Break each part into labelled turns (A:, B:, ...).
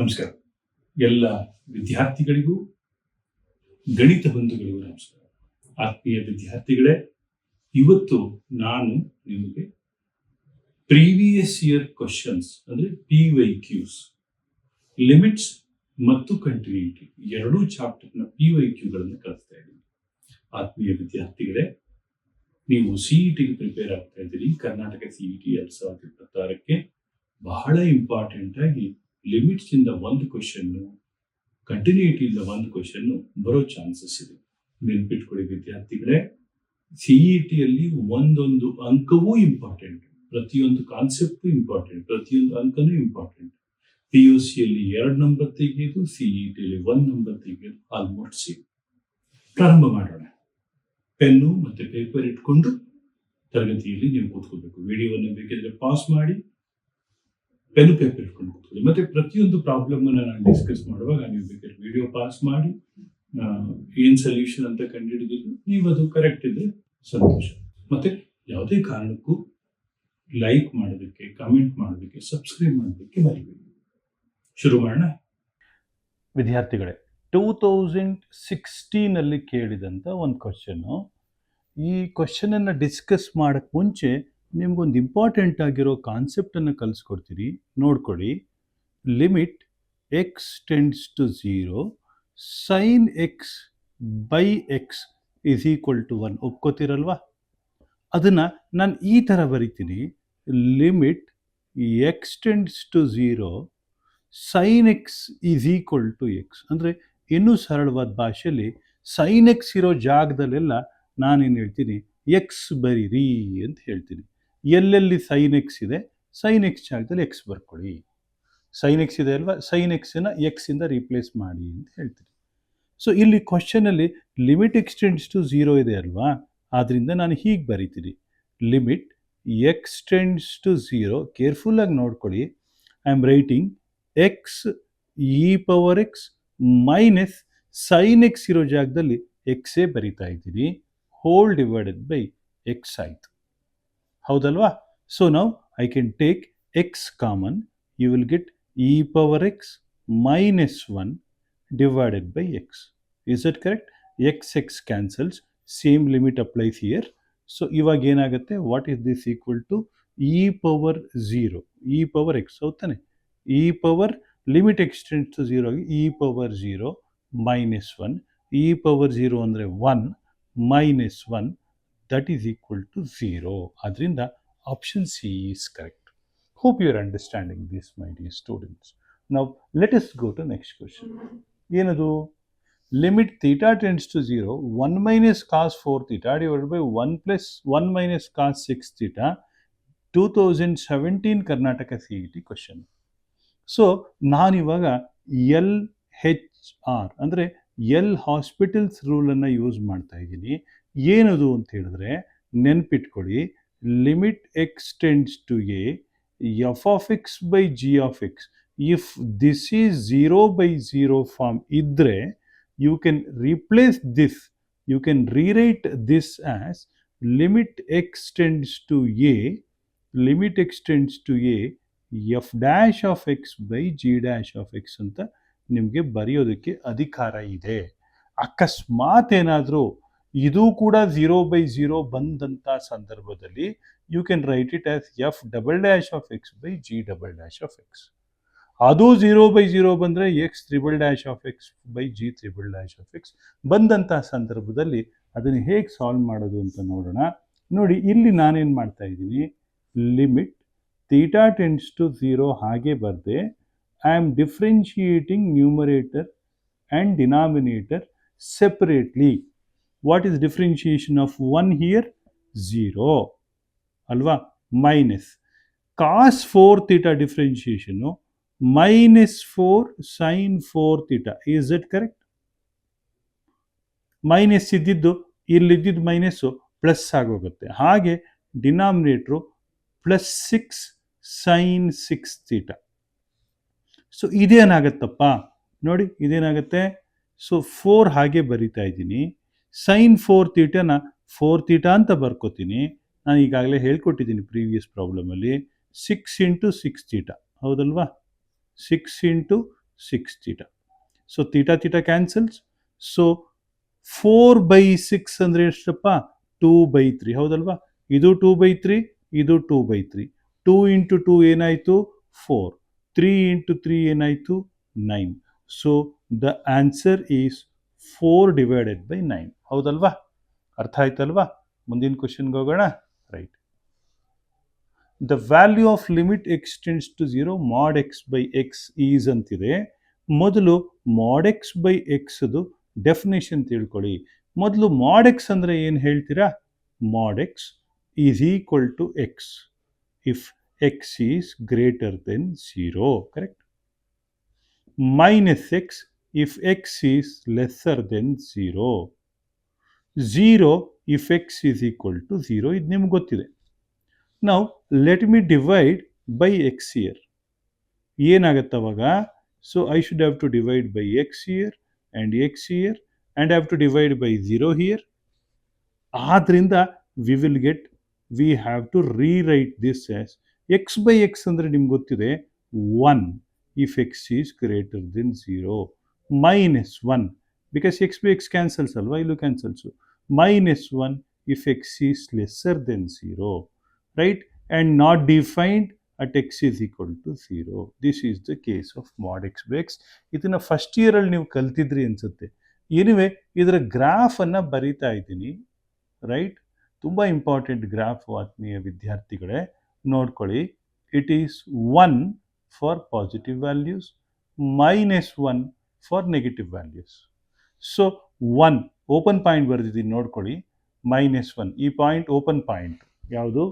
A: ನಮಸ್ಕಾರ. ಎಲ್ಲ ವಿದ್ಯಾರ್ಥಿಗಳಿಗೂ ಗಣಿತ ಬಂಧುಗಳಿಗೂ ನಮಸ್ಕಾರ. ಆತ್ಮೀಯ ವಿದ್ಯಾರ್ಥಿಗಳೇ, ಇವತ್ತು ನಾನು ನಿಮಗೆ ಪ್ರೀವಿಯಸ್ ಇಯರ್ ಕ್ವಶನ್ಸ್ ಅಂದ್ರೆ PYQs, ಲಿಮಿಟ್ಸ್ ಮತ್ತು ಕಂಟಿನ್ಯೂಟಿ ಎರಡೂ ಚಾಪ್ಟರ್ನ PYQಗಳನ್ನು ಕಲಿಸ್ತಾ ಇದ್ದೀನಿ. ಆತ್ಮೀಯ ವಿದ್ಯಾರ್ಥಿಗಳೇ, ನೀವು CETಗೆ ಪ್ರಿಪೇರ್ ಆಗ್ತಾ ಇದ್ದೀರಿ. ಕರ್ನಾಟಕ CET 2026ಕ್ಕೆ ಬಹಳ ಇಂಪಾರ್ಟೆಂಟ್ ಆಗಿ ಲಿಮಿಟ್ಸ್ ಇಂದ ಒಂದು ಕ್ವಶನ್, ಕಂಟಿನ್ಯೂಟಿಯಿಂದ ಒಂದು ಕ್ವಶನ್ ಬರೋ ಚಾನ್ಸಸ್ ಇದೆ. ನೆನ್ಪಿಟ್ಕೊಳ್ಳಿ ವಿದ್ಯಾರ್ಥಿಗಳೇ, CETಯಲ್ಲಿ ಒಂದೊಂದು ಅಂಕವೂ ಇಂಪಾರ್ಟೆಂಟ್, ಪ್ರತಿಯೊಂದು ಕಾನ್ಸೆಪ್ಟು ಇಂಪಾರ್ಟೆಂಟ್, ಪ್ರತಿಯೊಂದು ಅಂಕನೂ ಇಂಪಾರ್ಟೆಂಟ್. PUCಯಲ್ಲಿ 2 ನಂಬರ್ ತೆಗೆಯೋದು, CETಯಲ್ಲಿ 1 ನಂಬರ್ ತೆಗೆಯೋದು ಆಲ್ಮೋಸ್ಟ್ ಸೇಮ್. ಪ್ರಾರಂಭ ಮಾಡೋಣ. ಪೆನ್ನು ಮತ್ತೆ ಪೇಪರ್ ಇಟ್ಕೊಂಡು ತರಗತಿಯಲ್ಲಿ ನೀವು ಕೂತ್ಕೋಬೇಕು. ವಿಡಿಯೋವನ್ನು ಬೇಕಿದ್ರೆ ಪಾಸ್ ಮಾಡಿ ಪೆನ್ ಪೇಪರ್ ಇಟ್ಕೊಂಡು ಕೂತ್ಕೊಳ್ಳಿ. ಮತ್ತೆ ಪ್ರತಿಯೊಂದು ಪ್ರಾಬ್ಲಮ್ ನಾನು ಡಿಸ್ಕಸ್ ಮಾಡುವಾಗ ನೀವು ಬೇಕಾದ್ರೆ ವಿಡಿಯೋ ಪಾಸ್ ಮಾಡಿ ಏನ್ ಸೊಲ್ಯೂಷನ್ ಅಂತ ಕಂಡುಹಿಡಿದಿದ್ದು ನೀವು ಅದು ಕರೆಕ್ಟ್ ಇದ್ರೆ ಸಂತೋಷ. ಮತ್ತೆ ಯಾವುದೇ ಕಾರಣಕ್ಕೂ ಲೈಕ್ ಮಾಡೋದಕ್ಕೆ, ಕಮೆಂಟ್ ಮಾಡೋದಕ್ಕೆ, ಸಬ್ಸ್ಕ್ರೈಬ್ ಮಾಡೋದಕ್ಕೆ ಮರಿಬೇಡಿ. ಶುರು ಮಾಡೋಣ.
B: ವಿದ್ಯಾರ್ಥಿಗಳೇ, 2016 ಕೇಳಿದಂಥ ಒಂದು ಕ್ವಶನ್ನು. ಈ ಕ್ವಶನನ್ನು ಡಿಸ್ಕಸ್ ಮಾಡೋಕ್ಕೆ ಮುಂಚೆ ನಿಮ್ಗೊಂದು ಇಂಪಾರ್ಟೆಂಟ್ ಆಗಿರೋ ಕಾನ್ಸೆಪ್ಟನ್ನು ಕಲಿಸ್ಕೊಡ್ತೀರಿ, ನೋಡ್ಕೊಳ್ಳಿ. Limit x tends to 0 sin x by x is equal to 1. ಒಪ್ಕೋತಿರಲ್ವಾ? ಅದನ್ನು ನಾನು ಈ ಥರ ಬರಿತೀನಿ. Limit x tends to 0 sin x is equal to x. ಅಂದರೆ ಇನ್ನೂ ಸರಳವಾದ ಭಾಷೆಯಲ್ಲಿ sin x ಇರೋ ಜಾಗದಲ್ಲೆಲ್ಲ ನಾನೇನು ಹೇಳ್ತೀನಿ, ಎಕ್ಸ್ ಬರೀರಿ ಅಂತ ಹೇಳ್ತೀನಿ. ಎಲ್ಲೆಲ್ಲಿ sin x ಇದೆ, sin x ಜಾಗದಲ್ಲಿ x ಬರ್ಕೊಳ್ಳಿ. sin x ಇದೆ ಅಲ್ವಾ, sin x-ನ ಎಕ್ಸಿಂದ ರೀಪ್ಲೇಸ್ ಮಾಡಿ ಅಂತ ಹೇಳ್ತೀನಿ. ಸೊ ಇಲ್ಲಿ ಕ್ವಶನಲ್ಲಿ ಲಿಮಿಟ್ x ಟೆಂಡ್ಸ್ ಟು 0 ಇದೆ ಅಲ್ವಾ, ಆದ್ದರಿಂದ ನಾನು ಹೀಗೆ ಬರೀತೀನಿ. ಲಿಮಿಟ್ x ಟೆಂಡ್ಸ್ ಟು 0, ಕೇರ್ಫುಲ್ಲಾಗಿ ನೋಡ್ಕೊಳ್ಳಿ. I am writing x e power x minus sin x ಇರೋ ಜಾಗದಲ್ಲಿ ಎಕ್ಸೇ ಬರಿತಾ ಇದ್ದೀನಿ, ಹೋಲ್ ಡಿವೈಡೆಡ್ ಬೈ ಎಕ್ಸ್ ಆಯಿತು. ಹೌದಲ್ವಾ? ಸೊ ನಾವು I can take x common. You will get e power x minus 1 divided by x. Is it correct? X x cancels, same limit applies here. So ಇವಾಗ ಏನಾಗುತ್ತೆ, what is this equal to e power 0, e power x ಹೌದಾನೆ. e power limit x tends to 0 ಆಗಿ e power 0 minus 1, e power 0 ಅಂದರೆ 1 minus 1, that is equal to 0. ಅದರಿಂದ option C is correct. Hope you are understanding this, my dear students. Now let us go to next question. ಏನದು? Limit theta tends to 0 1 minus cos 4 theta divided by 1 plus 1 minus cos 6 theta, 2017 Karnataka CET question. So ನಾನಿವಾಗ LHR ಅಂದರೆ L hospitals ರೂಲನ್ನು use ಮಾಡ್ತಾ ಇದ್ದೀನಿ. ಏನದು ಅಂತ ಹೇಳಿದ್ರೆ ನೆನ್ಪಿಟ್ಕೊಳ್ಳಿ, limit x tends to a f of x by g of X. If this is 0 by 0 form ಇದ್ದರೆ you can replace this, you can rewrite this as limit x tends to a, limit x tends to a f dash of x by g dash of x ಅಂತ ನಿಮಗೆ ಬರೆಯೋದಕ್ಕೆ ಅಧಿಕಾರ ಇದೆ. ಅಕಸ್ಮಾತ್ ಏನಾದರೂ ಇದು ಕೂಡ 0 ಬೈ 0 ಬಂದಂಥ ಸಂದರ್ಭದಲ್ಲಿ you can write it as f double dash of x by g double dash of x. ಅದು 0 ಬೈ 0 ಬಂದರೆ x triple dash of x by g triple dash of x ಬಂದಂಥ ಸಂದರ್ಭದಲ್ಲಿ ಅದನ್ನು ಹೇಗೆ ಸಾಲ್ವ್ ಮಾಡೋದು ಅಂತ ನೋಡೋಣ. ನೋಡಿ, ಇಲ್ಲಿ ನಾನೇನು ಮಾಡ್ತಾ ಇದ್ದೀನಿ, ಲಿಮಿಟ್ ಥೀಟಾ ಟೆಂಡ್ಸ್ ಟು 0 ಹಾಗೆ ಬರದೆ I am differentiating numerator and denominator separately. What is differentiation of 1 here? 0. Alva? Minus cos 4 theta differentiation, no? Minus 4 sin 4 theta. Is that correct? Minus ಇದ್ದಿದ್ದು ಇಲ್ಲಿದ್ದಿದ್ದು ಮೈನಸ್ಸು ಪ್ಲಸ್ ಆಗೋಗುತ್ತೆ. ಹಾಗೆ denominator plus 6 sin 6 theta. So ಇದೇನಾಗತ್ತಪ್ಪ ನೋಡಿ, ಇದೇನಾಗುತ್ತೆ. So 4 ಹಾಗೆ ಬರಿತಾ ಇದ್ದೀನಿ, sign 4 ಥೀಟಾನ 4 theta ಅಂತ ಬರ್ಕೋತೀನಿ. ನಾನು ಈಗಾಗಲೇ ಹೇಳ್ಕೊಟ್ಟಿದ್ದೀನಿ ಪ್ರೀವಿಯಸ್ ಪ್ರಾಬ್ಲಮಲ್ಲಿ. 6 ಇಂಟು 6 ಥೀಟಾ ಹೌದಲ್ವಾ, 6 into 6 theta. So theta theta cancels. So 4/6 ಅಂದರೆ ಎಷ್ಟಪ್ಪ? 2/3 ಹೌದಲ್ವಾ? ಇದು 2/3, ಇದು 2/3. 2 ಇಂಟು 2 ಏನಾಯಿತು? 4. 3 ಇಂಟು 3 ಏನಾಯಿತು? 9. So the answer is 4/9. ಹೌದಲ್ವಾ? ಅರ್ಥ ಆಯ್ತಲ್ವಾ? ಮುಂದಿನ ಕ್ವಶನ್ಗೆ ಹೋಗೋಣ. Right. The value of limit extends to 0 mod x by x is ಅಂತಿದೆ. ಮೊದಲು mod x by x definition ತಿಳ್ಕೊಳ್ಳಿ. ಮೊದಲು mod x ಅಂದರೆ ಏನು ಹೇಳ್ತೀರಾ? mod x is equal to x if x is greater than 0, correct? Minus x if x is lesser than 0. 0 if x is equal to 0. ಇದು ನಿಮ್ಗೆ ಗೊತ್ತಿದೆ. Now let me divide by x here. ಏನಾಗುತ್ತೆ ಅವಾಗ? So I should have to divide by x here and x here and have to divide by 0 here. ಆದ್ರಿಂದ we have to rewrite this as x by x ಅಂದರೆ ನಿಮ್ಗೆ ಗೊತ್ತಿದೆ 1 if x is greater than 0, minus 1 because x by x cancels alva, illu cancels, minus 1 if x is lesser than 0, right? And not defined at x is equal to 0. This is the case of mod x by x. ಇದನ್ನ first ಇಯರಲ್ಲಿ ನೀವು ಕಲ್ತಿದ್ರಿ ಅನ್ಸುತ್ತೆ. Anyway ಇದರ ಗ್ರಾಫನ್ನು ಬರಿತಾ ಇದ್ದೀನಿ, right? ತುಂಬ important graph ಆತ್ಮೀಯ ವಿದ್ಯಾರ್ಥಿಗಳೇ, ನೋಡ್ಕೊಳ್ಳಿ. It is 1 for positive values, minus 1 for negative values. So 1 open point ಬರೆದಿದ್ದೀನಿ ನೋಡ್ಕೊಳ್ಳಿ, ಮೈನಸ್ 1 ಈ ಪಾಯಿಂಟ್ ಓಪನ್ ಪಾಯಿಂಟ್. ಯಾವುದು?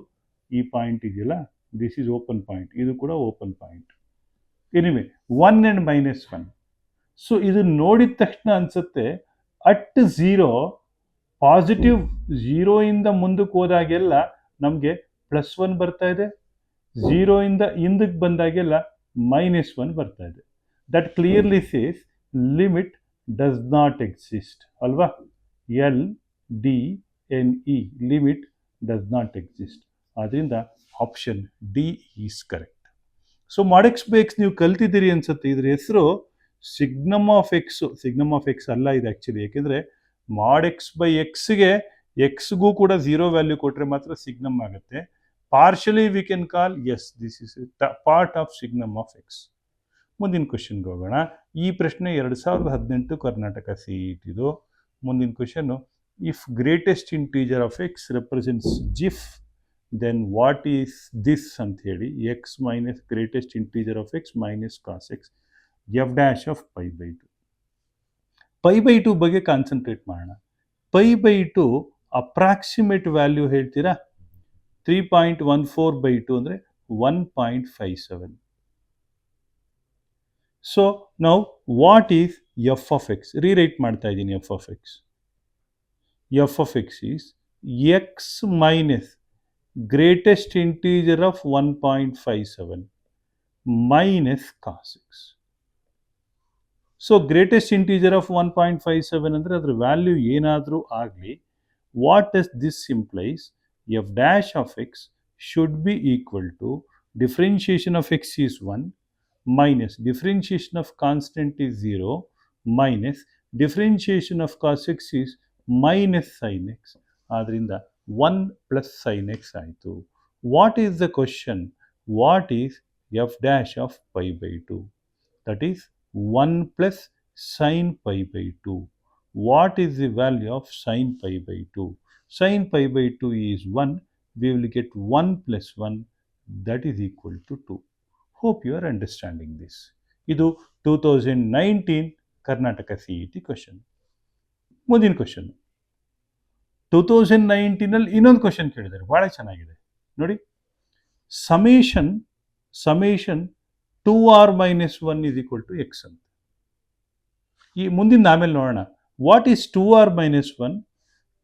B: ಈ ಪಾಯಿಂಟ್ ಇದೆಯಲ್ಲ, ದಿಸ್ ಈಸ್ ಓಪನ್ ಪಾಯಿಂಟ್, ಇದು ಕೂಡ open point. Anyway 1 and minus 1. So ಇದು ನೋಡಿದ ತಕ್ಷಣ ಅನಿಸುತ್ತೆ ಅಟ್ 0 ಪಾಸಿಟಿವ್ 0 ಇಂದ ಮುಂದಕ್ಕೆ ಹೋದಾಗೆಲ್ಲ ನಮಗೆ +1 ಬರ್ತಾ ಇದೆ, 0 ಇಂದ ಹಿಂದಕ್ಕೆ ಬಂದಾಗೆಲ್ಲ -1 ಬರ್ತಾ ಇದೆ. That clearly says limit does not exist ಅಲ್ವಾ? LDNE limit does not exist. ಆದ್ದರಿಂದ option D is correct. So mod x by x ನೀವು ಕಲ್ತಿದ್ದೀರಿ ಅನ್ಸುತ್ತೆ. ಇದ್ರ ಹೆಸರು signum of x. Signum of x ಅಲ್ಲ ಇದು ಆ್ಯಕ್ಚುಲಿ, ಯಾಕೆಂದರೆ mod x by xಗೆ ಎಕ್ಸ್ಗೂ ಕೂಡ 0 ವ್ಯಾಲ್ಯೂ ಕೊಟ್ಟರೆ ಮಾತ್ರ ಸಿಗ್ನಮ್ ಆಗುತ್ತೆ. Partially we can call, yes, this is part of signum of x. ಮುಂದಿನ ಕ್ವಶನ್ಗೆ ಹೋಗೋಣ. ಈ ಪ್ರಶ್ನೆ 2018 ಕರ್ನಾಟಕ CET ಇದು. ಮುಂದಿನ ಕ್ವಶನ್ನು, if greatest integer of x represents ಜಿಫ್ ದೆನ್ ವಾಟ್ ಈಸ್ ದಿಸ್ ಅಂತ ಹೇಳಿ. X minus greatest integer of x minus cos x f dash of π/2. π/2 ಬಗ್ಗೆ ಕಾನ್ಸಂಟ್ರೇಟ್ ಮಾಡೋಣ. π/2 ಅಪ್ರಾಕ್ಸಿಮೇಟ್ ವ್ಯಾಲ್ಯೂ ಹೇಳ್ತೀರಾ? 3.14/2 ಅಂದರೆ 1.57. ಸೊ ನಾವು what is f of x? Rewrite ಮಾಡ್ತಾ ಇದ್ದೀನಿ. F of X is x minus greatest integer of 1.57 minus cos x. So greatest integer of 1.57 ಅಂದರೆ ಅದರ value ಏನಾದರೂ ಆಗಲಿ, what does this implies? F dash of x should be equal to differentiation of x is 1 minus differentiation of constant is 0 minus differentiation of cos x is minus sin x. ಆದ್ದರಿಂದ 1 plus sin x ಆಯಿತು. What is the question? What is f dash of π/2? That is 1 plus sin π/2. What is the value of sin π/2? Sin π/2 is 1. We will get 1 plus 1, that is equal to 2. Hope you are understanding this. ಇದು 2019 Karnataka CET question. ಮುಂದಿನ question 2019 ಇನ್ನೊಂದು question ಕೇಳಿದ್ದಾರೆ, ಭಾಳ ಚೆನ್ನಾಗಿದೆ ನೋಡಿ. Summation 2r - 1 is equal to x ಅಂತ. ಈ ಮುಂದಿನ ಆಮೇಲೆ ನೋಡೋಣ. What is 2r - 1?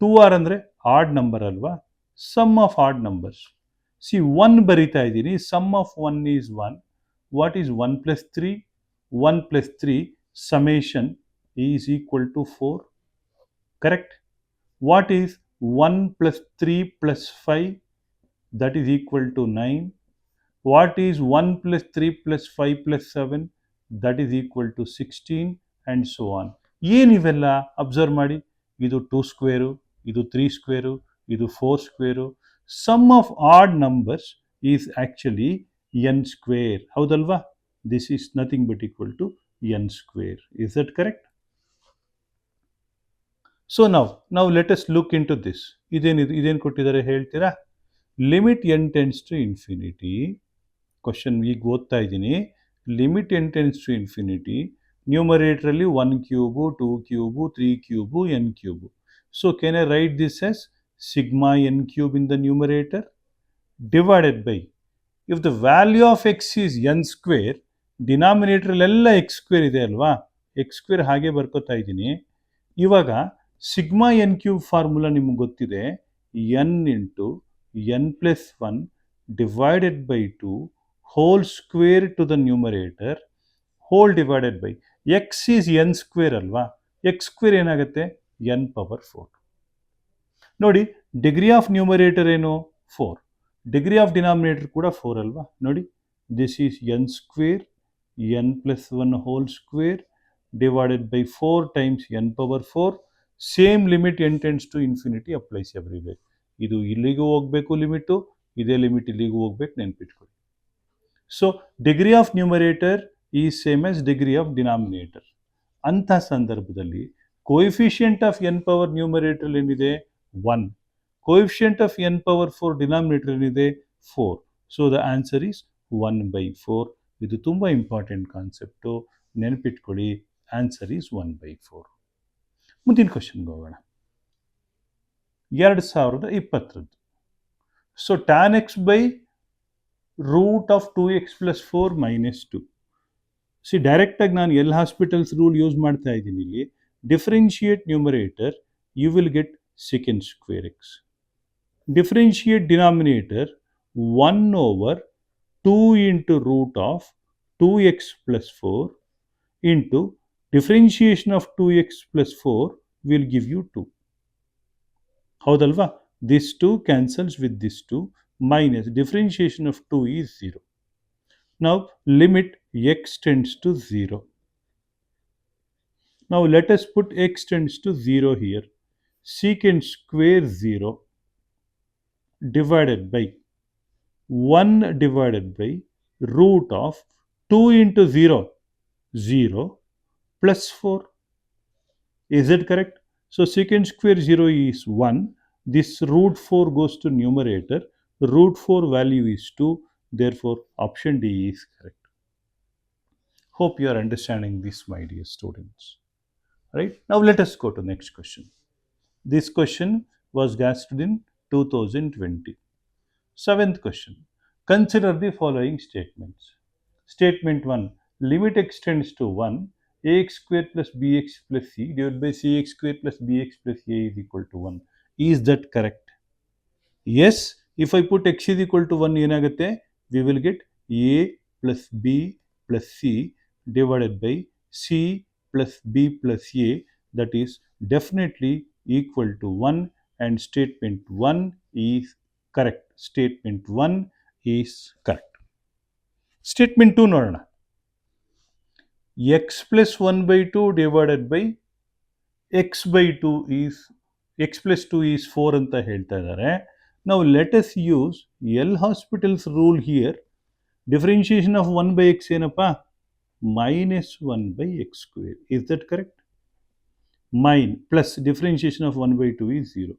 B: 2r ಅಂದರೆ ಆಡ್ ನಂಬರ್ ಅಲ್ವಾ? Sum of odd numbers. See 1 ಬರಿತಾ ಇದ್ದೀನಿ, sum of 1 is 1. What is 1 + 3? 1 + 3 summation is equal to 4, correct? What is 1 + 3 + 5? That is equal to 9. What is 1 + 3 + 5 + 7? That is equal to 16 and so on. ಏನಿವೆಲ್ಲ observe ಮಾಡಿ, ಇದು 2 square, ಇದು 3 square, ಇದು 4 square. Sum of odd numbers is actually n square. ಹೌದಲ್ವಾ? This is nothing but equal to n square. Is that correct? So ನಾವು let us look into this. ಇದೇನು ಕೊಟ್ಟಿದ್ದಾರೆ ಹೇಳ್ತೀರಾ? Limit n tends to infinity. Question ಈಗ ಓದ್ತಾ ಇದ್ದೀನಿ. Limit n tends to infinity. ನ್ಯೂಮರೇಟ್ರಲ್ಲಿ 1 cube, 2 cube, 3 cube, n cube. So can I write this as sigma n cube in the numerator divided by, if the value of X is n square, ಡಿನಾಮಿನೇಟ್ರಲ್ಲೆಲ್ಲ x square ಇದೆ ಅಲ್ವಾ, x square ಹಾಗೆ ಬರ್ಕೋತಾ ಇದ್ದೀನಿ. ಇವಾಗ sigma N cube formula ನಿಮ್ಗೆ ಗೊತ್ತಿದೆ. N into n plus 1 divided by 2 whole square to the numerator whole divided by x is n square ಅಲ್ವಾ, x square ಏನಾಗುತ್ತೆ? N power 4. ನೋಡಿ, ಡಿಗ್ರಿ ಆಫ್ ನ್ಯೂಮರೇಟರ್ ಏನು? 4. Degree of denominator ಕೂಡ 4 ಅಲ್ವಾ? ನೋಡಿ, this is n square n plus 1 whole square divided by 4 times n power 4. Same limit n tends to infinity applies everywhere. ಇದು ಇಲ್ಲಿಗೂ ಹೋಗಬೇಕು limit, ಇದೇ ಲಿಮಿಟ್ ಇಲ್ಲಿಗೂ ಹೋಗ್ಬೇಕು, ನೆನ್ಪಿಟ್ಕೊಳ್ಳಿ. So degree of numerator is same as degree of denominator. ಅಂಥ ಸಂದರ್ಭದಲ್ಲಿ coefficient of n power numerator ಏನಿದೆ? 1. Coefficient of n power 4 denominator ಏನಿದೆ? 4. So the answer is 1/4. ಇದು ತುಂಬ ಇಂಪಾರ್ಟೆಂಟ್ ಕಾನ್ಸೆಪ್ಟು, ನೆನಪಿಟ್ಕೊಳ್ಳಿ. Answer is 1/4. ಮುಂದಿನ ಕ್ವಶನ್ಗೆ ಹೋಗೋಣ. 2020. So tan x by root of 2x plus 4 minus 2. See, ಡೈರೆಕ್ಟಾಗಿ ನಾನು ಎಲ್ ಹಾಸ್ಪಿಟಲ್ಸ್ ರೂಲ್ ಯೂಸ್ ಮಾಡ್ತಾ ಇದ್ದೀನಿ ಇಲ್ಲಿ. Differentiate numerator, you will get secant square x. Differentiate denominator 1 over 2 into root of 2x plus 4 into differentiation of 2x plus 4 will give you 2. ಹೌದಲ್ವಾ? This 2 cancels with this 2 minus differentiation of 2 is 0. Now limit x tends to 0. Now let us put x tends to 0 here. Secant square 0 divided by 1 divided by root of 2 into 0, 0 plus 4. Is it correct? So secant square 0 is 1. This root 4 goes to numerator. Root 4 value is 2. Therefore, option D is correct. Hope you are understanding this, my dear students. Right? Now let us go to next question. This question was asked in 2020. 7th question. Consider the following statements. Statement 1. Limit x tends to 1. Ax square plus bx plus c divided by cx square plus bx plus a is equal to 1. Is that correct? Yes. If I put x is equal to 1, ಏನಾಗುತ್ತೆ? We will get a plus b plus c divided by c plus b plus a, that is definitely equal to 1, and statement 1 is correct. Statement 1 is correct. Statement 2 ನೋಡೋಣ. x plus 1 by 2 divided by x by 2 is x plus 2 is 4 ಅಂತ ಹೇಳ್ತಾ ಇದ್ದಾರೆ. Now let us use L Hospital's rule here. Differentiation of 1 by x ಏನಪ್ಪ? minus 1 by x square. Is that correct? Plus differentiation of 1 by 2 is 0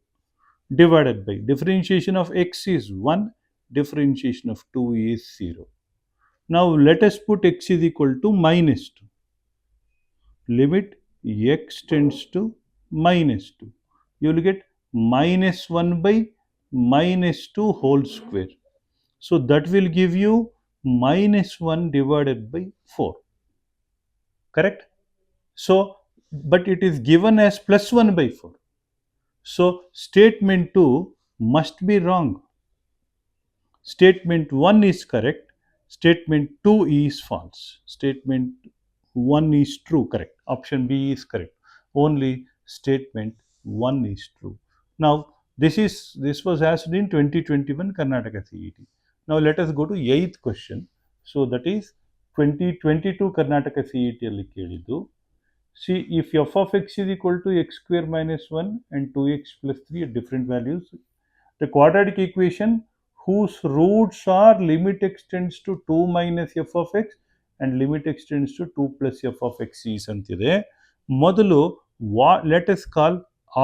B: divided by differentiation of x is 1, differentiation of 2 is 0. Now let us put x is equal to minus 2. Limit x tends to minus 2. You will get minus 1 by minus 2 whole square. So that will give you minus 1 divided by 4. Correct? So but it is given as plus 1 by 4. So statement 2 must be wrong. Statement 1 is correct. Statement 2 is false. Statement 1 is true, correct. Option B is correct. Only statement 1 is true. Now this was asked in 2021 Karnataka CET. Now let us go to 8th question. So that is 2022 Karnataka CETಯಲ್ಲಿ ಕೇಳಿದ್ದು. See, if f of x is equal to x square minus 1 and 2x plus 3 at different values, the quadratic equation whose roots are limit x tends to 2 minus f of x and limit x tends to 2 plus f of x is ಅಂತಿದೆ. ಮೊದಲು let us call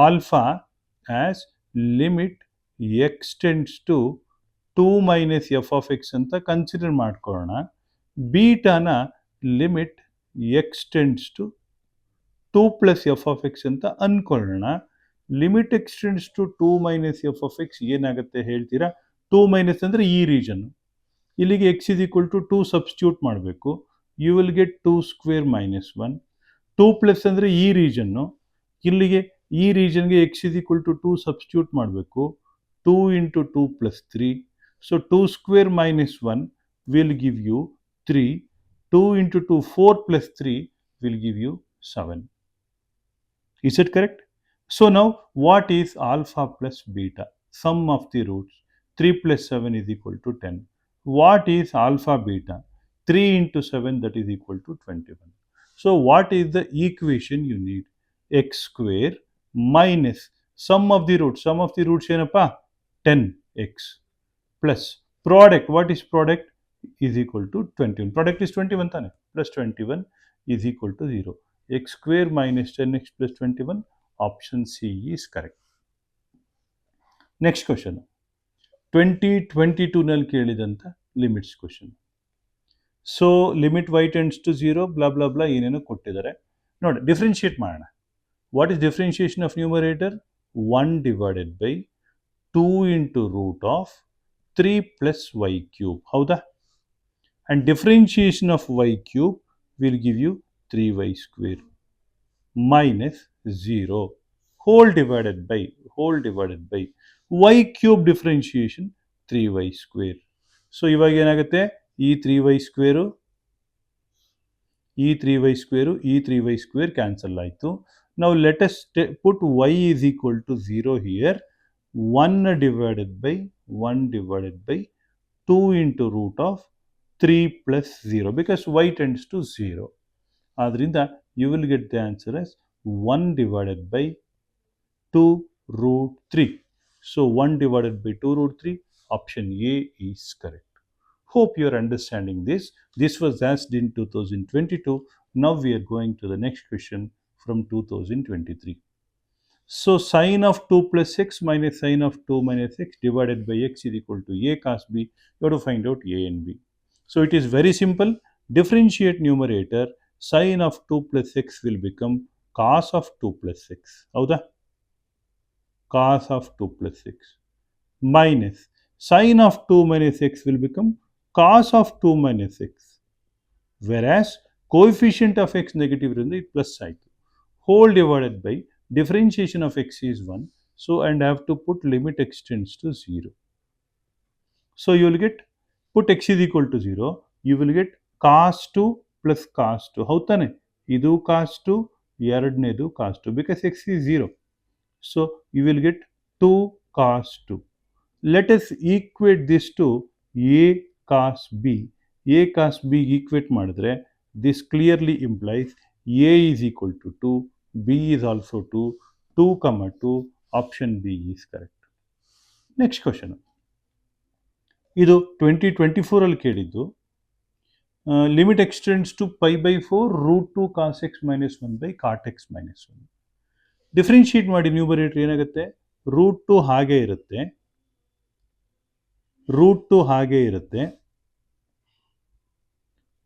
B: alpha as limit x tends to 2 minus f of x ಅಂತ consider ಮಾಡ್ಕೊಳ್ಳೋಣ. ಬೀಟಾನ limit x tends to 2 plus f of x ಅಂತ ಅಂದ್ಕೊಳ್ಳೋಣ. Limit x tends to 2 minus f of x ಏನಾಗುತ್ತೆ ಹೇಳ್ತೀರಾ? 2 minus ಅಂದರೆ ಈ region. ಇಲ್ಲಿಗೆ x is equal to 2 substitute ಮಾಡಬೇಕು. You will get 2 square minus 1. 2 plus ಅಂದರೆ ಈ ರೀಜನ್ನು. ಇಲ್ಲಿಗೆ ಈ ರೀಜನ್ಗೆ x is equal to 2 substitute ಮಾಡಬೇಕು. 2 into 2 plus 3. So 2 square minus 1 will give you 3. 2 into 2 4 plus 3 will give you 7. Is it correct? So now what is alpha plus beta? Sum of the roots. 3 plus 7 is equal to 10. What is alpha beta? 3 into 7, that is equal to 21. So what is the equation you need? X square minus sum of the roots. Sum of the roots ಏನಪ್ಪ? 10x plus product. What is product? Is equal to 21. Product is 21 ತಾನೆ? Plus 21 is equal to 0. X square minus 10x plus 21. Option C is correct. Next question. 2022 ನಲ್ಲಿ ಕೇಳಿದಂಥ limits question. So limit y tends to 0 blah blah blah ಏನೇನೋ ಕೊಟ್ಟಿದ್ದಾರೆ. ನೋಡಿ differentiate ಮಾಡೋಣ. What is differentiation of numerator? 1 divided by 2 into root of 3 plus y cube. ಹೌದಾ? And differentiation of y cube will give you 3y square minus 0 whole divided by y cube differentiation 3y square. So ಇವಾಗ ಏನಾಗುತ್ತೆ? ಈ 3y square ಈ 3y square ಈ 3y square cancel ಆಯಿತು. ನಾವು let us put y is equal to 0 here. 1 divided by 2 into root of 3 plus 0 because y tends to 0. ಆದ್ದರಿಂದ you will get the answer as 1 divided by 2 root 3. So 1 divided by 2 root 3, option A is correct. Hope you are understanding this. This was asked in 2022. Now we are going to the next question from 2023. So sine of 2 plus x minus sine of 2 minus x divided by x is equal to A cos B. You have to find out A and B. So it is very simple. Differentiate numerator. Sine of 2 plus x will become cos of 2 plus x. ಹೌದಾ? Cos of 2 plus x minus sine of 2 minus x will become cos of 2 minus x. Whereas coefficient of x negative ಇರೋದ್ರಿಂದ ಇದು plus ಆಯಿತು. Whole divided by differentiation of x is 1. So and I have to put limit x tends to 0. So you will get, put x is equal to 0. You will get cos 2 plus cos 2. ಹೌದು ತಾನೆ? ಇದು cos 2, ಎರಡನೇದು cos 2 because x is 0. So you will get 2 cos 2. Let us equate this to A cos B. A cos B equate ಮಾಡಿದ್ರೆ this clearly implies A is equal to 2, B is also 2, 2 comma 2, option B is correct. Next question. ಇದು 2024 ಅಲ್ಲಿ ಕೇಳಿದ್ದು. Limit x tends to pi by 4 root 2 cos x minus 1 by cot x minus 1. Differentiate ಮಾಡಿ numerator ಏನಾಗುತ್ತೆ? Root 2 ಹಾಗೆ ಇರುತ್ತೆ.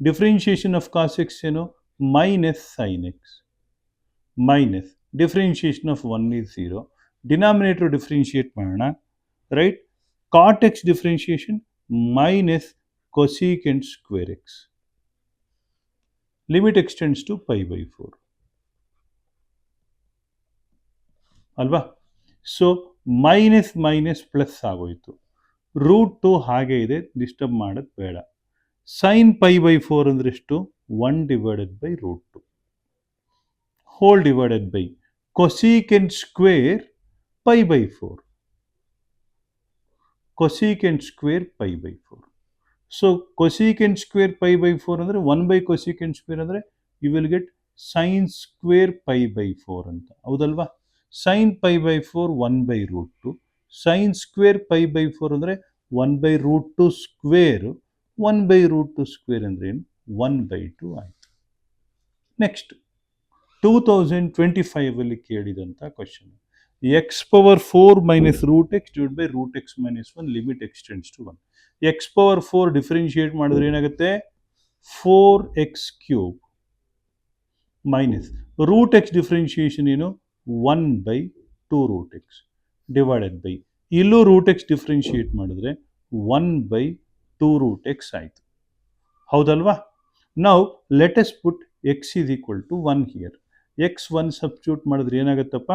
B: Differentiation of cos x ಏನು? Minus sine x minus differentiation of 1 is 0. Denominator differentiate ಮಾಡೋಣ. Right? Cot x differentiation minus cosecant square x. Limit extends to pi by 4. ಅಲ್ವಾ? So minus minus plus ಆಗೋಯ್ತು. Root 2 ಹಾಗೆ ಇದೆ, disturb ಮಾಡೋದು ಬೇಡ. Sign pi by 4 ಅಂದರೆ ಎಷ್ಟು? 1 divided by root 2 whole divided by cosecant square pi by 4. cosecant square pi by 4. So cosecant square pi by 4 ಅಂದರೆ 1 by cosecant square ಅಂದರೆ you will get sine square pi by 4 ಅಂತ, ಹೌದಲ್ವಾ? Sine pi by 4 1 by root 2, sine square pi by 4 ಅಂದರೆ 1 by root 2 square, 1 by root 2 square ಅಂದರೆ ಏನು? 1 by 2 ಆಯಿತು. Next 2025 ಅಲ್ಲಿ ಕೇಳಿದಂಥ question, x power 4 minus root x divide by root x minus 1 limit x tends to 1. X power 4 differentiate ಮಾಡಿದ್ರೆ ಏನಾಗುತ್ತೆ? 4x cube minus root x differentiation ಏನು? 1 by 2 root x divided by, ಇಲ್ಲೂ root x differentiate ಮಾಡಿದ್ರೆ 1 by 2 root x ಆಯಿತು, ಹೌದಲ್ವಾ? ನಾವು let us put x is equal to 1 here. X 1 substitute ಮಾಡಿದ್ರೆ ಏನಾಗುತ್ತಪ್ಪ?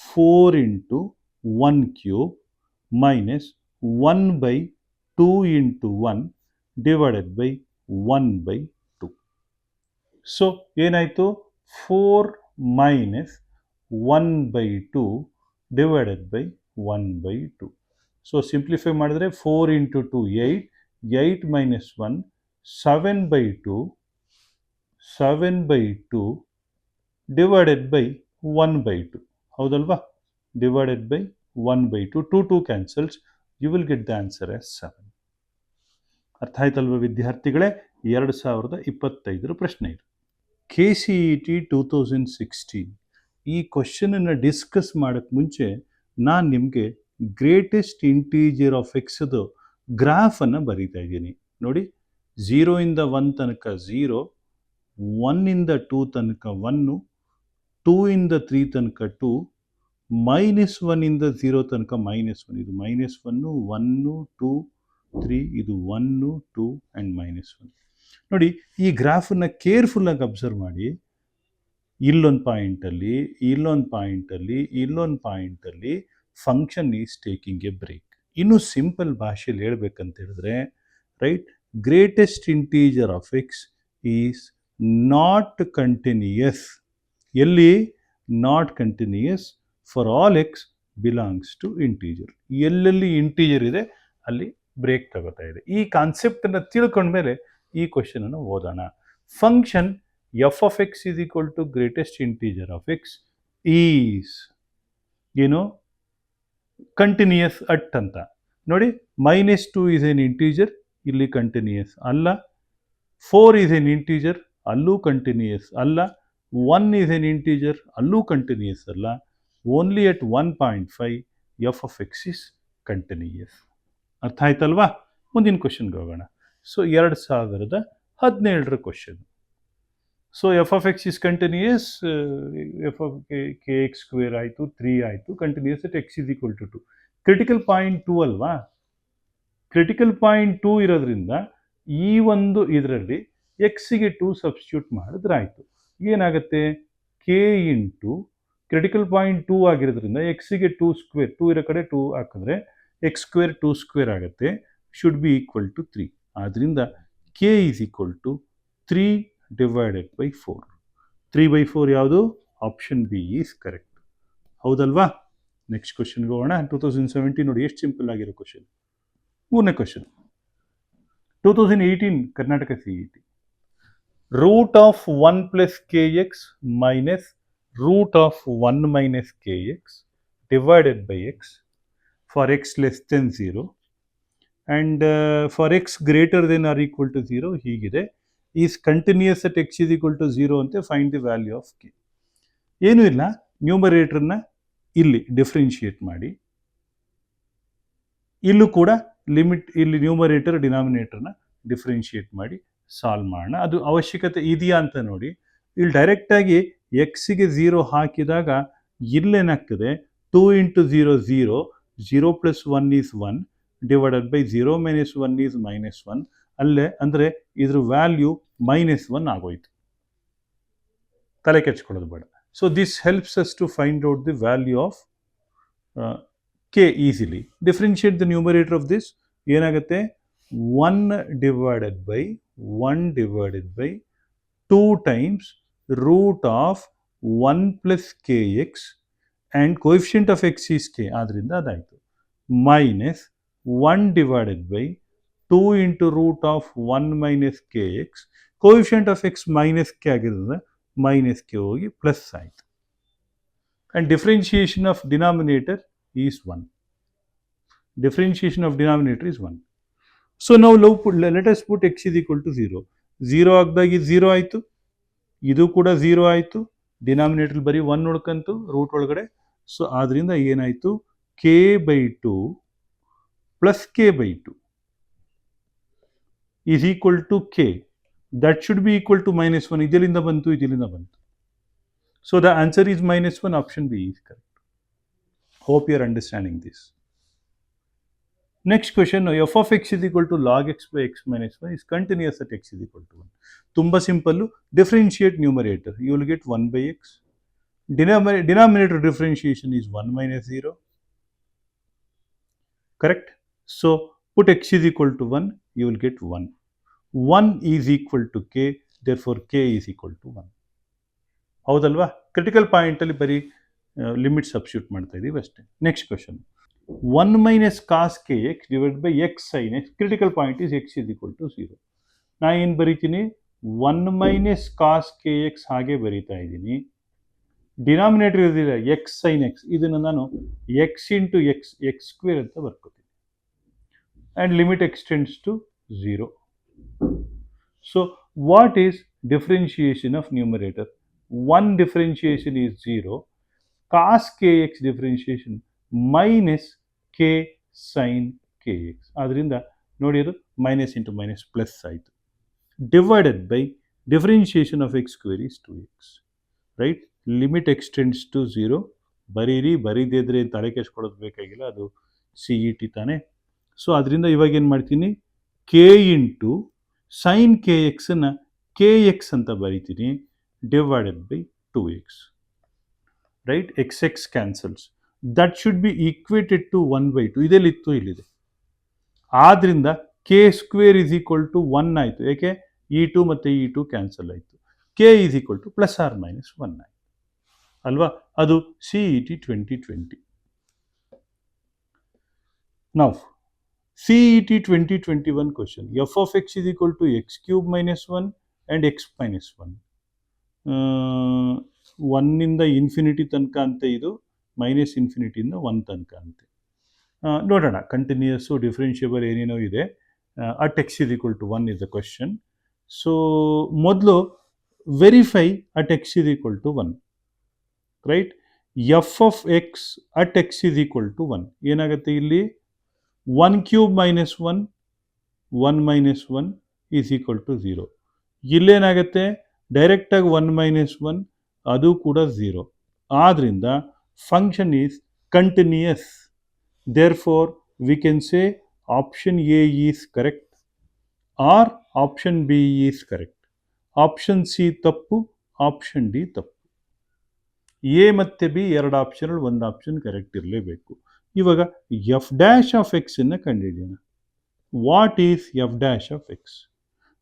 B: 4 into 1 cube minus 1 by 2 into 1 divided by 1 by 2. So ಏನಾಯಿತು? 4 minus 1 by 2 divided by 1 by 2. So simplify ಮಾಡಿದ್ರೆ 4 into 2 8, 8 minus 1 7 by 2, 7 by 2 divided by 1 by 2, ಹೌದಲ್ವಾ? Divided by 1 by 2, 2 2 cancels, you will get the answer as 7. ಅರ್ಥ ಆಯ್ತಲ್ವ ವಿದ್ಯಾರ್ಥಿಗಳೇ? 2025 ಪ್ರಶ್ನೆ ಇದು. KCET 2016 ಈ ಕ್ವಶನನ್ನು discuss ಮಾಡೋಕ್ಕೆ ಮುಂಚೆ ನಾನು ನಿಮಗೆ ಗ್ರೇಟೆಸ್ಟ್ ಇಂಟೀಜರ್ ಆಫ್ ಎಕ್ಸ್ದು ಗ್ರಾಫನ್ನು ಬರೀತಾ ಇದ್ದೀನಿ ನೋಡಿ. 0 ಇಂದ 1 ತನಕ 0, 1 ಇಂದ 2 ತನಕ 1, 2 ಇಂದ 3 ತನಕ 2, ಮೈನಸ್ 1 ಇಂದ 0 ತನಕ ಮೈನಸ್ 1, ಇದು ಮೈನಸ್ 1, 1, 2, 3, ಇದು 1, 2 ಆ್ಯಂಡ್ ಮೈನಸ್ 1. ನೋಡಿ, ಈ ಗ್ರಾಫನ್ನು ಕೇರ್ಫುಲ್ಲಾಗಿ ಅಬ್ಸರ್ವ್ ಮಾಡಿ. ಇಲ್ಲೊಂದು ಪಾಯಿಂಟಲ್ಲಿ, ಇಲ್ಲೊಂದು ಪಾಯಿಂಟಲ್ಲಿ, ಇಲ್ಲೊಂದು ಪಾಯಿಂಟಲ್ಲಿ function is taking a break. ಇನ್ನು ಸಿಂಪಲ್ ಭಾಷೆಯಲ್ಲಿ ಹೇಳ್ಬೇಕಂತ ಹೇಳಿದ್ರೆ, right, greatest integer of X is not continuous. ಎಲ್ಲಿ? Not continuous for all X belongs to integer. ಎಲ್ಲೆಲ್ಲಿ ಇಂಟೀಜರ್ ಇದೆ ಅಲ್ಲಿ ಬ್ರೇಕ್ ತಗೋತಾ ಇದೆ. ಈ ಕಾನ್ಸೆಪ್ಟನ್ನು ತಿಳ್ಕೊಂಡ್ಮೇಲೆ ಈ ಕ್ವಶನನ್ನು ಓದೋಣ. Function F of X is equal to greatest integer of X is ಏನು? ಕಂಟಿನ್ಯೂಯಸ್ ಅಟ್ ಅಂತ ನೋಡಿ. -2 ಈಸ್ ಎನ್ ಇಂಟೀಜರ್, ಇಲ್ಲಿ ಕಂಟಿನ್ಯೂಯಸ್ ಅಲ್ಲ. 4 ಈಸ್ ಎನ್ ಇಂಟೀಜರ್, ಅಲ್ಲೂ ಕಂಟಿನ್ಯೂಯಸ್ ಅಲ್ಲ. 1 ಈಸ್ ಎನ್ ಇಂಟೀಜರ್, ಅಲ್ಲೂ ಕಂಟಿನ್ಯೂಯಸ್ ಅಲ್ಲ. Only at 1.5 F of X is continuous. ಅರ್ಥ ಆಯ್ತಲ್ವಾ? ಮುಂದಿನ ಕ್ವಶನ್ಗೆ ಹೋಗೋಣ. So 2017 question. So F of X is continuous, F of K X square ಆಯಿತು, 3 ಆಯಿತು, continuous at X is equal to 2. Critical point 2 ಅಲ್ವಾ? ಕ್ರಿಟಿಕಲ್ ಪಾಯಿಂಟ್ 2 ಇರೋದ್ರಿಂದ ಈ ಒಂದು ಇದರಲ್ಲಿ ಎಕ್ಸಿಗೆ 2 ಸಬ್ಸ್ಟಿಟ್ಯೂಟ್ ಮಾಡಿದ್ರೆ ಆಯಿತು. ಏನಾಗುತ್ತೆ? ಕೆ ಇಂಟು ಕ್ರಿಟಿಕಲ್ ಪಾಯಿಂಟ್ 2 ಆಗಿರೋದ್ರಿಂದ ಎಕ್ಸಿಗೆ 2 ಸ್ಕ್ವೇರ್, 2 ಇರೋ ಕಡೆ 2 ಹಾಕಿದ್ರೆ ಎಕ್ಸ್ ಸ್ಕ್ವೇರ್ 2 ಸ್ಕ್ವೇರ್ ಆಗುತ್ತೆ, ಶುಡ್ ಬಿ ಈಕ್ವಲ್ ಟು 3. ಆದ್ದರಿಂದ K is equal to 3 divided by 4. 3/4 ಯಾವುದು? ಆಪ್ಷನ್ ಬಿ ಈಸ್ ಕರೆಕ್ಟ್, ಹೌದಲ್ವಾ? ನೆಕ್ಸ್ಟ್ ಕ್ವಶನ್ಗೆ ಹೋಗೋಣ. 2017 ನೋಡಿ ಎಷ್ಟು ಸಿಂಪಲ್ ಆಗಿರೋ ಕ್ವಶನ್. ಮೂರನೇ question, 2018 Karnataka CET. Root of 1 plus K X minus root of 1 minus K X divided by X for X less than 0 and for X greater then R equal to 0 ಹೀಗಿದೆ. Is continuous at X is equal to 0 ಅಂತ find the value of K. ಏನೂ ಇಲ್ಲ, ನ್ಯೂಮರೇಟರ್ನ ಇಲ್ಲಿ differentiate ಮಾಡಿ, ಇಲ್ಲೂ ಕೂಡ limit, ಇಲ್ಲಿ numerator ಡಿನಾಮಿನೇಟರ್ನ differentiate ಮಾಡಿ ಸಾಲ್ವ್ ಮಾಡೋಣ. ಅದು ಅವಶ್ಯಕತೆ ಇದೆಯಾ ಅಂತ ನೋಡಿ. ಇಲ್ಲಿ ಡೈರೆಕ್ಟಾಗಿ ಎಕ್ಸಿಗೆ 0 ಹಾಕಿದಾಗ ಇಲ್ಲೇನಾಗ್ತದೆ? 2 into 0 0, 0 plus 1 is 1 divided by 0 minus 1 is -1. ಅಲ್ಲೇ ಅಂದರೆ ಇದ್ರ ವ್ಯಾಲ್ಯೂ -1 ಆಗೋಯ್ತು. ತಲೆ ಕೆಚ್ಕೊಳ್ಳೋದು ಬೇಡ. So this helps us to find out the value of k easily. Differentiate the numerator of this, ಏನಾಗುತ್ತೆ? 1 divided by 2 times root of 1 plus K x and coefficient of X is k, ಆದ್ದರಿಂದ ಅದಾಯಿತು. Minus 1 divided by 2 into root of 1 minus K x, coefficient of x minus k ಆಗಿರೋದ್ರಿಂದ minus k ಹೋಗಿ plus ಆಯಿತು. And differentiation of denominator is 1. Differentiation of denominator is 1. So now let us put x is equal to 0. 0 ಆಗದಾಗಿ 0 ಆಯಿತು, ಇದು ಕೂಡ 0 ಆಯಿತು, denominator ಬರೀ 1 ಉಳ್ಕಂತು root ಒಳಗಡೆ. So ಆದ್ದರಿಂದ ಏನಾಯಿತು, K by 2 plus K by 2 is equal to K. That should be equal to -1. ಇದರಿಂದ ಬಂತು, ಇದರಿಂದ ಬಂತು. So the answer is -1. Option B is correct. Hope you are understanding this. Next question, f of x is equal to log x by x minus 1 is continuous at x is equal to 1. Tumba simple, differentiate numerator. You will get 1 by x. Denominator differentiation is 1 minus 0. Correct? So, put x is equal to 1, you will get 1. 1 is equal to k, therefore k is equal to 1. ಹೌದಲ್ವಾ? Critical ಪಾಯಿಂಟಲ್ಲಿ ಬರೀ limit substitute ಮಾಡ್ತಾ ಇದ್ದೀವಿ ಅಷ್ಟೇ. Next question, 1 minus cos kx divided by x sin x. Critical point is x is equal to 0. ನಾ ಏನು ಬರೀತೀನಿ, 1 minus cos kx ಹಾಗೆ ಬರೀತಾ ಇದ್ದೀನಿ. ಡಿನಾಮಿನೇಟರ್ ಇರೋದಿಲ್ಲ x sin x, ಇದನ್ನು ನಾನು x ಇಂಟು x ಸ್ಕ್ವೇರ್ ಅಂತ ಬರ್ಕೋತೀನಿ. And limit extends to 0. So what is differentiation of numerator? 1 differentiation is 0. cos kx differentiation minus k sine k x. ಆದ್ದರಿಂದ ನೋಡಿ, ಅದು ಮೈನಸ್ ಇಂಟು ಮೈನಸ್ ಪ್ಲಸ್ ಆಯಿತು. Divided by differentiation of x square is 2x. Right? Limit extends to 0. ಬರೀರಿ, ಬರೀದಿದ್ರೆ ತಲೆ ಕೆಸ್ಕೊಡೋದು ಬೇಕಾಗಿಲ್ಲ, ಅದು ಸಿ ಇ ಟಿ ತಾನೆ. ಸೊ ಅದರಿಂದ ಇವಾಗ ಏನು ಮಾಡ್ತೀನಿ, ಕೆ ಇಂಟು ಸೈನ್ ಕೆ ಎಕ್ಸನ್ನು ಕೆ ಎಕ್ಸ್ ಅಂತ ಬರೀತೀನಿ, divided by 2x. Right? X x cancels. That should be equated to 1/2. ಇದೆಲ್ಲಿತ್ತು, ಇಲ್ಲಿದೆ. ಆದ್ದರಿಂದ k square is equal to 1 ಆಯಿತು. ಏಕೆ? E2 ಮತ್ತು E2 ಕ್ಯಾನ್ಸಲ್ ಆಯಿತು. K is equal to plus or minus 1 ಆಯಿತು ಅಲ್ವಾ? ಅದು C E T 2020. Now C E T 2021 question, f of X is equal to x cube minus 1 and x minus 1. 1ಇಂದ infinity ತನಕ ಅಂತ, ಇದು minus ಇನ್ಫಿನಿಟಿಯಿಂದ 1 ತನಕ ಅಂತೆ. ನೋಡೋಣ, ಕಂಟಿನ್ಯೂಯಸ್ಸು ಡಿಫ್ರೆನ್ಷಿಯಬಲ್ ಏನೇನೋ ಇದೆ. At X is equal to 1 is the question. So ಮೊದಲು verify at X is equal to 1. Right? F of x at X is equal to 1 ಏನಾಗುತ್ತೆ ಇಲ್ಲಿ? 1 cube minus 1, 1 minus 1 is equal to 0. ಇಲ್ಲೇನಾಗುತ್ತೆ, ಡೈರೆಕ್ಟಾಗಿ 1 minus 1, ಅದು ಕೂಡ 0. ಆದ್ದರಿಂದ function is continuous. Therefore, we can say option A is correct or option B is correct. Option C ತಪ್ಪು, option D ತಪ್ಪು. A ಮತ್ತು B ಎರಡು ಆಪ್ಷನಲ್ಲಿ ಒಂದು ಆಪ್ಷನ್ ಕರೆಕ್ಟ್ ಇರಲೇಬೇಕು. ಇವಾಗ ಎಫ್ ಡ್ಯಾಶ್ ಆಫ್ ಎಕ್ಸನ್ನು ಕಂಡುಹಿಡಿಯೋಣ. What is f dash of X?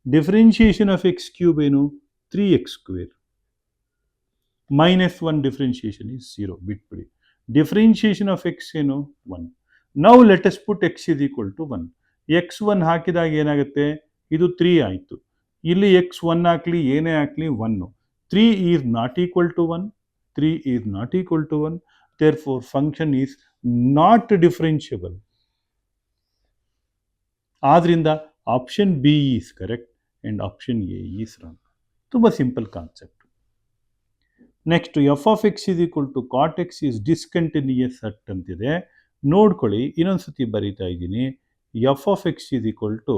B: Differentiation of X cube ಏನು? 3x square. Minus 1 differentiation is 0. ಬಿಟ್ಬಿಡಿ. ಡಿಫ್ರೆನ್ಷಿಯೇಷನ್ ಆಫ್ ಎಕ್ಸ್ ಏನು? 1. Now let us put X is equal to 1. x1 ಹಾಕಿದಾಗ ಏನಾಗುತ್ತೆ, ಇದು 3 ಆಯಿತು. ಇಲ್ಲಿ x1 ಹಾಕಲಿ, ಏನೇ ಹಾಕಲಿ 1. 3 is not equal to 1. 3 is not equal to 1. Therefore function is not differentiable. ಆದ್ದರಿಂದ option B is correct and option A is wrong. ತುಂಬ simple concept. Next, f of X is equal to cot x is discontinuous at ಅಂತಿದೆ. ನೋಡ್ಕೊಳ್ಳಿ, ಇನ್ನೊಂದ್ಸತಿ ಬರೀತಾ ಇದ್ದೀನಿ. F of X is equal to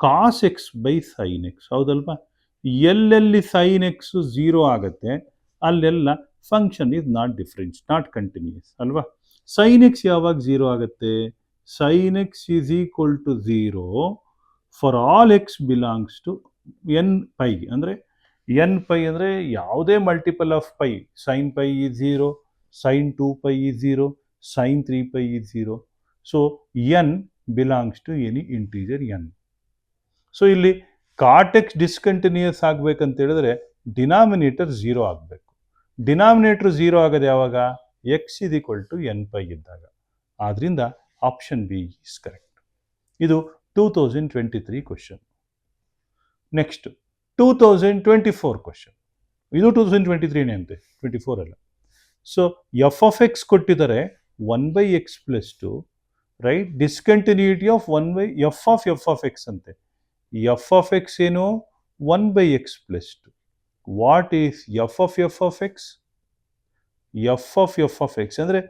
B: cos x by sine x. ಹೌದಲ್ವಾ? ಎಲ್ಲೆಲ್ಲಿ sine x 0 ಆಗುತ್ತೆ ಅಲ್ಲೆಲ್ಲ ಫಂಕ್ಷನ್ ಈಸ್ ನಾಟ್ ಕಂಟಿನ್ಯೂಯಸ್ ಅಲ್ವಾ? ಸೈನ್ ಎಕ್ಸ್ ಯಾವಾಗ 0 ಆಗುತ್ತೆ? Sine X is equal to 0 for all X belongs to N pi. ಅಂದರೆ N pi ಅಂದರೆ ಯಾವುದೇ multiple of pi. Sine pi is 0, sine 2 pi is 0, sine 3 pi is 0. So N belongs to any integer N. So ಇಲ್ಲಿ cot X discontinuous ಆಗಬೇಕಂತ ಹೇಳಿದ್ರೆ denominator 0 ಆಗಬೇಕು. Denominator 0 ಆಗೋದು ಯಾವಾಗ? X is equal to N pi ಇದ್ದಾಗ. ಆದ್ದರಿಂದ option B is correct. ಇದು 2023 question. Next 2024 question. ಇದು 2023ನೇ ಅಂತೆ, 24 ಅಲ್ಲ. ಸೊ ಎಫ್ ಆಫ್ ಎಕ್ಸ್ ಕೊಟ್ಟಿದ್ದಾರೆ 1/x+2, right? Discontinuity of 1 F of X ಅಂತೆ. ಎಫ್ ಆಫ್ ಎಕ್ಸ್ ಏನು? 1/x+2. What is f of X? F of X ಅಂದರೆ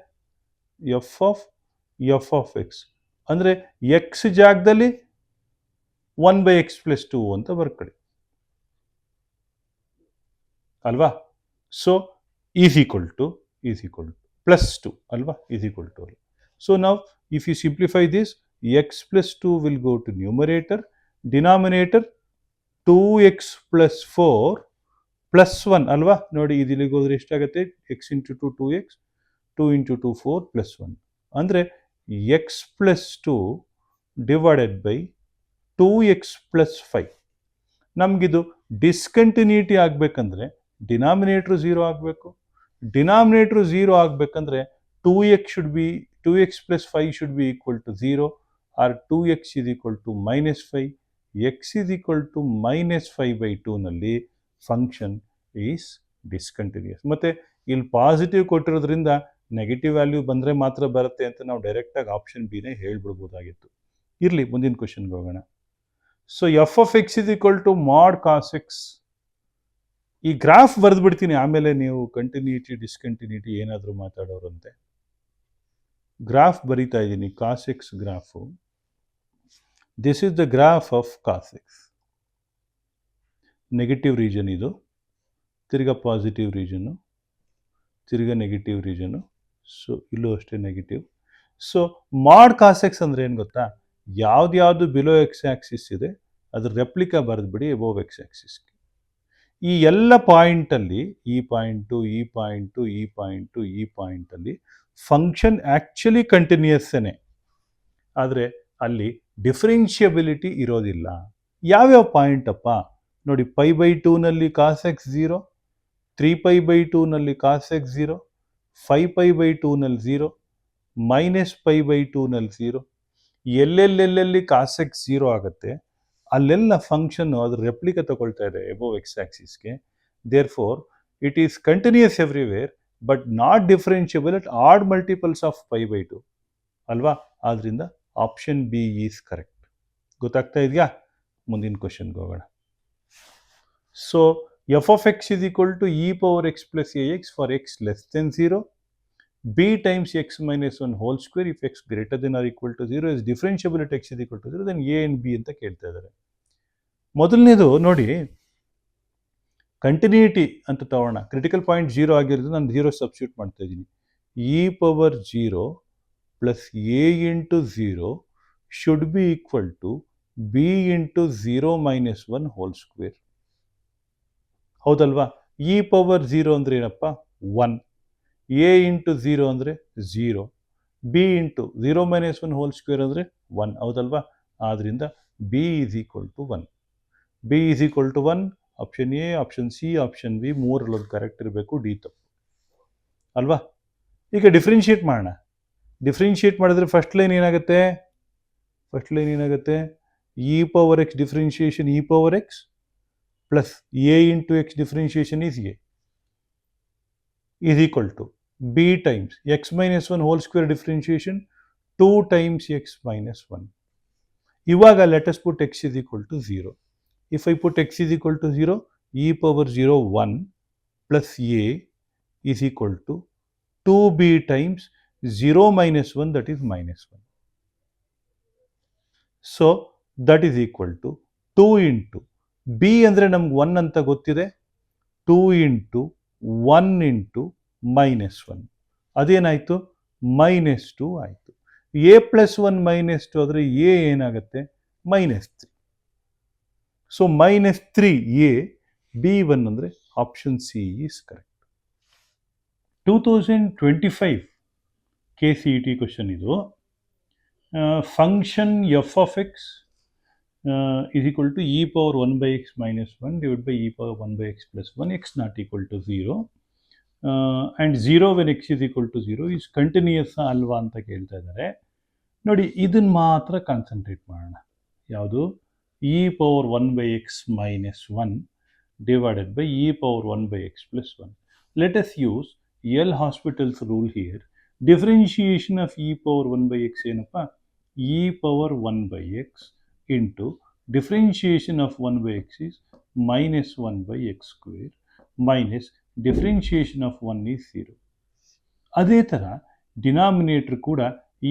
B: ಎಫ್ ಆಫ್ ಎಕ್ಸ್ ಅಂದರೆ X ಜಾಗದಲ್ಲಿ 1/x+2 ಅಂತ ಬರ್ಕೊಳ್ಳಿ ಅಲ್ವಾ? ಸೊ ಈಸ್ ಈಕ್ವಲ್ ಟು +2 ಅಲ್ವಾ? Is equal to. ಸೊ ನಾವು if you simplify this, x+2 will go to numerator, denominator 2x+4 +1 ಅಲ್ವಾ? ನೋಡಿ, ಇದಿಲ್ಲಿಗೆ ಹೋದ್ರೆ ಎಷ್ಟಾಗುತ್ತೆ? x ಇಂಟು 2 2x, 2 ಇಂಟು 2 4 +1 ಅಂದರೆ x+2 ಡಿವೈಡೆಡ್ ಬೈ 2x+5. ನಮಗಿದು ಡಿಸ್ಕಂಟಿನ್ಯೂಟಿ ಆಗಬೇಕಂದ್ರೆ ಡಿನಾಮಿನೇಟ್ರು 0 ಆಗಬೇಕು. ಡಿನಾಮಿನೇಟ್ರು 0 ಆಗಬೇಕಂದ್ರೆ 2x+5 should be equal to 0 or 2x is equal to -5. x is equal to -5/2 ನಲ್ಲಿ ಫಂಕ್ಷನ್ ಈಸ್ ಡಿಸ್ಕಂಟಿನ್ಯೂಸ್. ಮತ್ತು ಇಲ್ಲಿ ಪಾಸಿಟಿವ್ ಕೊಟ್ಟಿರೋದ್ರಿಂದ ನೆಗೆಟಿವ್ ವ್ಯಾಲ್ಯೂ ಬಂದರೆ ಮಾತ್ರ ಬರುತ್ತೆ ಅಂತ ನಾವು ಡೈರೆಕ್ಟಾಗಿ ಆಪ್ಷನ್ ಬಿನೇ ಹೇಳ್ಬಿಡ್ಬೋದಾಗಿತ್ತು. ಇರಲಿ, ಮುಂದಿನ ಕ್ವಶನ್ಗೆ ಹೋಗೋಣ. So F of X is equal to mod cos x. ಈ ಗ್ರಾಫ್ ಬರೆದ್ಬಿಡ್ತೀನಿ, ಆಮೇಲೆ ನೀವು ಕಂಟಿನ್ಯೂಟಿ ಡಿಸ್ಕಂಟಿನ್ಯೂಟಿ ಏನಾದರೂ ಮಾತಾಡೋರಂತೆ. ಗ್ರಾಫ್ ಬರಿತಾ ಇದ್ದೀನಿ, cos X graph. This is the graph of cos X. Negative region ಇದು, ತಿರ್ಗಾ ಪಾಸಿಟಿವ್ ರೀಜನು, ತಿರ್ಗಾ ನೆಗೆಟಿವ್ ರೀಜನು. ಸೊ ಇಲ್ಲೂ ಅಷ್ಟೇ ನೆಗೆಟಿವ್. ಸೊ ಮಾಡ್ ಕಾಸ್ ಎಕ್ಸ್ ಅಂದರೆ ಏನು ಗೊತ್ತಾ? ಯಾವ್ದು ಬಿಲೋ ಎಕ್ಸ್ ಆ್ಯಕ್ಸಿಸ್ ಇದೆ ಅದ್ರ ರೆಪ್ಲಿಕಾ ಬರೆದ್ಬಿಡಿ ಎಬೋವ್ ಎಕ್ಸ್ ಆ್ಯಕ್ಸಿಸ್ಗೆ. ಈ ಎಲ್ಲ ಪಾಯಿಂಟಲ್ಲಿ, ಈ ಪಾಯಿಂಟಲ್ಲಿ ಫಂಕ್ಷನ್ ಆ್ಯಕ್ಚುಲಿ ಕಂಟಿನ್ಯೂಯಸ್ಸೇ, ಆದರೆ ಅಲ್ಲಿ ಡಿಫ್ರೆನ್ಷಿಯಬಿಲಿಟಿ ಇರೋದಿಲ್ಲ. ಯಾವ್ಯಾವ ಪಾಯಿಂಟಪ್ಪ ನೋಡಿ? π/2 ನಲ್ಲಿ ಕಾಸ್ ಎಕ್ಸ್ 0, 3π/2 ನಲ್ಲಿ ಕಾಸ್ ಎಕ್ಸ್ 0, 5π/2 ನಲ್ಲಿ 0, -π/2 ನಲ್ಲಿ 0. ಎಲ್ಲೆಲ್ಲಿ ಕಾಸ್ ಎಕ್ಸ್ 0 ಆಗುತ್ತೆ ಅಲ್ಲೆಲ್ಲ ಫಂಕ್ಷನ್ ಅದ್ರ ರೆಪ್ಲಿಕಾ ತಗೊಳ್ತಾ ಇದೆ ಎಬೋವ್ ಎಕ್ಸ್ ಆಕ್ಸಿಸ್ಗೆ. Therefore it is continuous everywhere but not differentiable at odd multiples of π/2 ಅಲ್ವಾ? ಆದ್ದರಿಂದ ಆಪ್ಷನ್ ಬಿ ಈಸ್ ಕರೆಕ್ಟ್. ಗೊತ್ತಾಗ್ತಾ ಇದೆಯಾ? ಮುಂದಿನ ಕ್ವಶನ್ಗೆ ಹೋಗೋಣ. So F of X is equal to e⁻x+ax for x less than 0, b times x minus 1 whole square if x greater than or equal to 0 is differentiable at x is equal to 0, then a and b ಅಂತ ಕೇಳ್ತಾ ಇದ್ದಾರೆ. ಮೊದಲನೇದು ನೋಡಿ, continuity ಅಂತ ತಗೋಣ. Critical point 0 ಆಗಿರೋದು ನಾನು 0 substitute ಮಾಡ್ತಾ ಇದ್ದೀನಿ. e⁻0 plus a into 0 should be equal to b into 0 minus 1 whole square. ಹೌದಲ್ವಾ? e⁻0 ಅಂದರೆ ಏನಪ್ಪ? 1. a ಇಂಟು 0 ಅಂದರೆ 0, b into 0 minus 1 whole square ಅಂದರೆ 1. ಹೌದಲ್ವಾ? ಆದ್ದರಿಂದ b is equal to 1. b is equal to 1. Option A, option C, option B ಮೂರರಲ್ಲಿ correct ಇರಬೇಕು, D ತಪ್ಪು ಅಲ್ವಾ? ಈಗ ಡಿಫ್ರೆನ್ಷಿಯೇಟ್ ಮಾಡೋಣ. ಡಿಫ್ರೆನ್ಷಿಯೇಟ್ ಮಾಡಿದ್ರೆ ಫಸ್ಟ್ ಲೈನ್ ಏನಾಗುತ್ತೆ? e⁻x differentiation e⁻x plus a into x differentiation is a is equal to b times x minus 1 whole square differentiation 2 times x minus 1. ಇವಾಗ let us put x is equal to 0. If I put x is equal to 0, e⁻0 1 plus a is equal to 2b times 0 minus 1, that is minus 1. So that is equal to 2 into b ಅಂದರೆ ನಮ್ಗೆ 1 ಅಂತ ಗೊತ್ತಿದೆ, 2 into 1 into -1 ಅದೇನಾಯಿತು? -2 ಆಯಿತು. a plus 1 -2 ಆದರೆ a ಏನಾಗುತ್ತೆ? -3. So -3a, b1 ಅಂದರೆ option C is correct. 2025 KCET question ಇದು. Function F of x is equal to e⁻1/x minus 1 divided by e⁻1/x plus 1, x not equal to 0, and 0 when x is equal to 0 is continuous ಅಲ್ವಾ ಅಂತ ಕೇಳ್ತಾ ಇದ್ದಾರೆ. ನೋಡಿ, ಇದನ್ನು ಮಾತ್ರ concentrate ಮಾಡೋಣ. ಯಾವುದು e power 1/x minus 1 divided by e power 1/x plus 1. Let us use L hospitals rule here. Differentiation of e power 1/x ಏನಪ್ಪ? e power 1/x into differentiation of 1/x is minus 1/x square minus differentiation of 1 is 0. ಅದೇ ಥರ denominator ಕೂಡ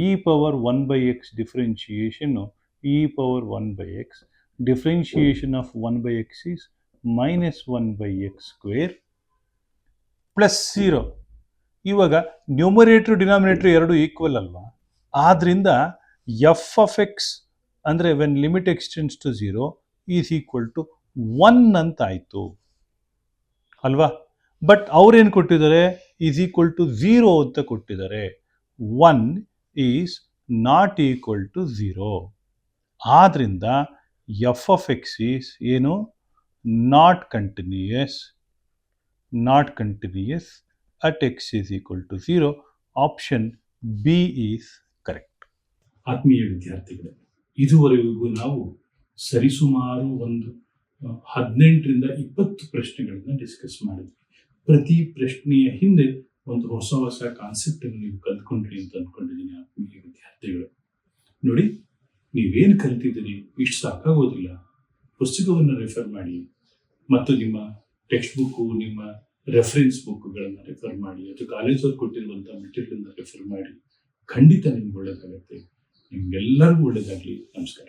B: e power 1/x ಡಿಫ್ರೆನ್ಷಿಯೇಷನ್ನು e power 1/x differentiation of 1/x is minus 1/x square plus 0. ಇವಾಗ numerator denominator ಎರಡು equal ಅಲ್ವಾ, ಆದ್ದರಿಂದ F of X ಅಂದರೆ when limit extends to 0 is equal to 1 ಅಂತ ಆಯಿತು ಅಲ್ವಾ. ಬಟ್ ಅವ್ರೇನು ಕೊಟ್ಟಿದ್ದಾರೆ? ಈಸ್ ಈಕ್ವಲ್ ಟು 0 ಅಂತ ಕೊಟ್ಟಿದ್ದಾರೆ. 1 ಈಸ್ ನಾಟ್ ಈಕ್ವಲ್ ಟು 0. ಆದ್ದರಿಂದ ಎಫ್ ಆಫ್ ಎಕ್ಸ್ ಈಸ್ ಏನು? Not continuous at X is equal to 0. Option B is correct.
A: ಆತ್ಮೀಯ ವಿದ್ಯಾರ್ಥಿಗಳೇ, ಇದುವರೆಗೂ ನಾವು ಸರಿಸುಮಾರು ಒಂದು 18ರಿಂದ 20 ಪ್ರಶ್ನೆಗಳನ್ನ ಡಿಸ್ಕಸ್ ಮಾಡಿದ್ವಿ. ಪ್ರತಿ ಪ್ರಶ್ನೆಯ ಹಿಂದೆ ಒಂದು ಹೊಸ ಕಾನ್ಸೆಪ್ಟ್ ಅನ್ನು ನೀವು ಕಲ್ತ್ಕೊಂಡ್ರಿ ಅಂತ ಅಂದ್ಕೊಂಡಿದ್ದೀನಿ. ಆತ್ಮೀಯ ವಿದ್ಯಾರ್ಥಿಗಳು, ನೋಡಿ, ನೀವೇನು ಕಲ್ತಿದ್ದೀರಿ ಇಷ್ಟು ಸಾಕಾಗೋದಿಲ್ಲ. ಪುಸ್ತಕವನ್ನು ರೆಫರ್ ಮಾಡಿ ಮತ್ತು ನಿಮ್ಮ ಟೆಕ್ಸ್ಟ್ ಬುಕ್ಕು, ನಿಮ್ಮ ರೆಫರೆನ್ಸ್ ಬುಕ್ಗಳನ್ನು ರೆಫರ್ ಮಾಡಿ, ಅಥವಾ ಕಾಲೇಜಲ್ಲಿ ಕೊಟ್ಟಿರುವಂಥ ಮೆಟೀರಿಯಲ್ನ ರೆಫರ್ ಮಾಡಿ. ಖಂಡಿತ ನಿಮ್ಗೆ ಒಳ್ಳೆಯದಾಗುತ್ತೆ. ನಿಮ್ಗೆಲ್ಲರಿಗೂ ಒಳ್ಳೆಯದಾಗಲಿ. ನಮಸ್ಕಾರ.